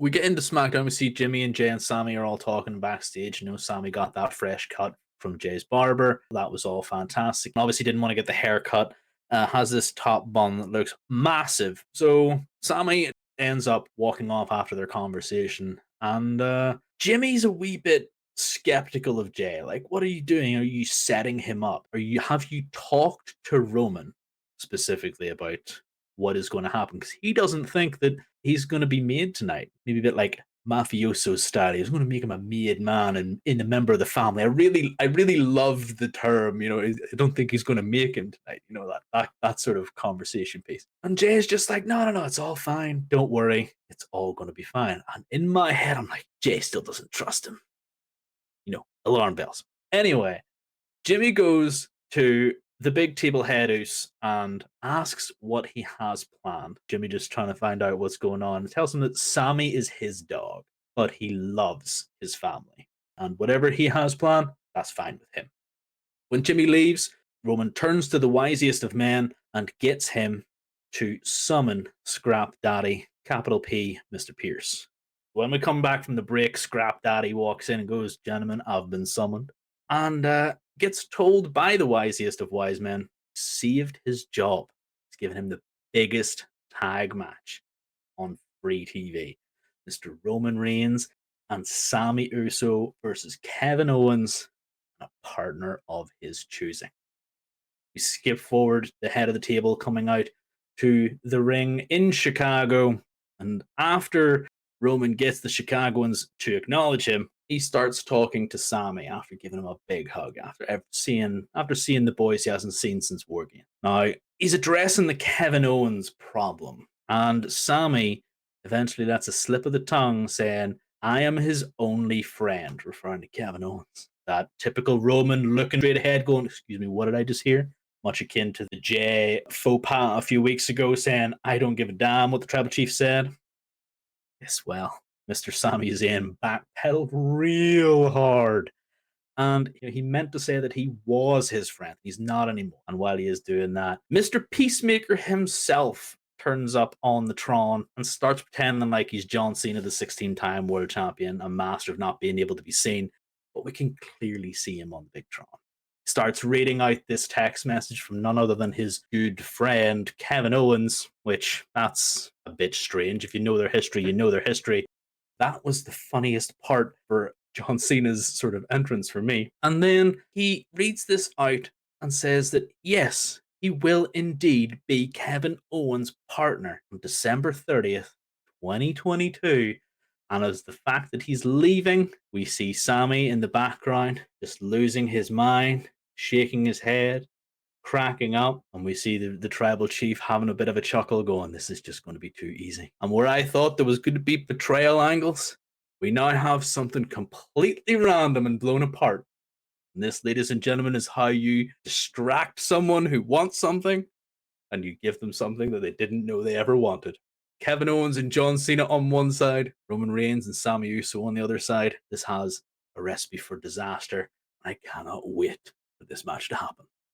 we get into SmackDown. We see Jimmy and Jay and Sami are all talking backstage. Sami got that fresh cut from Jay's barber. That was all fantastic. Obviously, didn't want to get the haircut. Has this top bun that looks massive. So Sami ends up walking off after their conversation, and Jimmy's a wee bit skeptical of Jay. Like, what are you doing? Are you setting him up? Have you talked to Roman specifically about what is going to happen? Because he doesn't think that he's going to be made tonight. Maybe a bit like mafioso style. He's going to make him a made man and a member of the family. I really love the term. I don't think he's going to make him tonight. That sort of conversation piece. And Jay's just like, no, it's all fine. Don't worry, it's all going to be fine. And in my head, I'm like, Jay still doesn't trust him. Alarm bells. Anyway, Jimmy goes to the big table head house and asks what he has planned. Jimmy just trying to find out what's going on. Tells him that Sami is his dog, but he loves his family. And whatever he has planned, that's fine with him. When Jimmy leaves, Roman turns to the wisest of men and gets him to summon Scrap Daddy, capital P, Mr. Pearce. When we come back from the break, Scrap Daddy walks in and goes, "Gentlemen, I've been summoned." And gets told by the wisest of wise men, saved his job. He's given him the biggest tag match on free TV. Mr. Roman Reigns and Sami Uso versus Kevin Owens, a partner of his choosing. We skip forward the head of the table coming out to the ring in Chicago. And after Roman gets the Chicagoans to acknowledge him, he starts talking to Sami after giving him a big hug after seeing the boys he hasn't seen since War Games. Now, he's addressing the Kevin Owens problem, and Sami eventually lets a slip of the tongue saying, "I am his only friend," referring to Kevin Owens. That typical Roman looking straight ahead going, "Excuse me, what did I just hear?" Much akin to the Jay faux pas a few weeks ago saying, "I don't give a damn what the Tribal Chief said." Yes, well, Mr. Sami Zayn backpedaled real hard. And he meant to say that he was his friend. He's not anymore. And while he is doing that, Mr. Peacemaker himself turns up on the Tron and starts pretending like he's John Cena, the 16-time world champion, a master of not being able to be seen. But we can clearly see him on the big Tron. Starts reading out this text message from none other than his good friend Kevin Owens, which that's a bit strange. If you know their history, you know their history. That was the funniest part for John Cena's sort of entrance for me. And then he reads this out and says that yes, he will indeed be Kevin Owens' partner on December 30th, 2022. And as the fact that he's leaving, we see Sami in the background just losing his mind, shaking his head, cracking up, and we see the tribal chief having a bit of a chuckle going, "This is just going to be too easy." And where I thought there was going to be betrayal angles, we now have something completely random and blown apart. And this, ladies and gentlemen, is how you distract someone who wants something and you give them something that they didn't know they ever wanted. Kevin Owens and John Cena on one side, Roman Reigns and Sami Uso on the other side. This has a recipe for disaster. I cannot wait for this match to happen.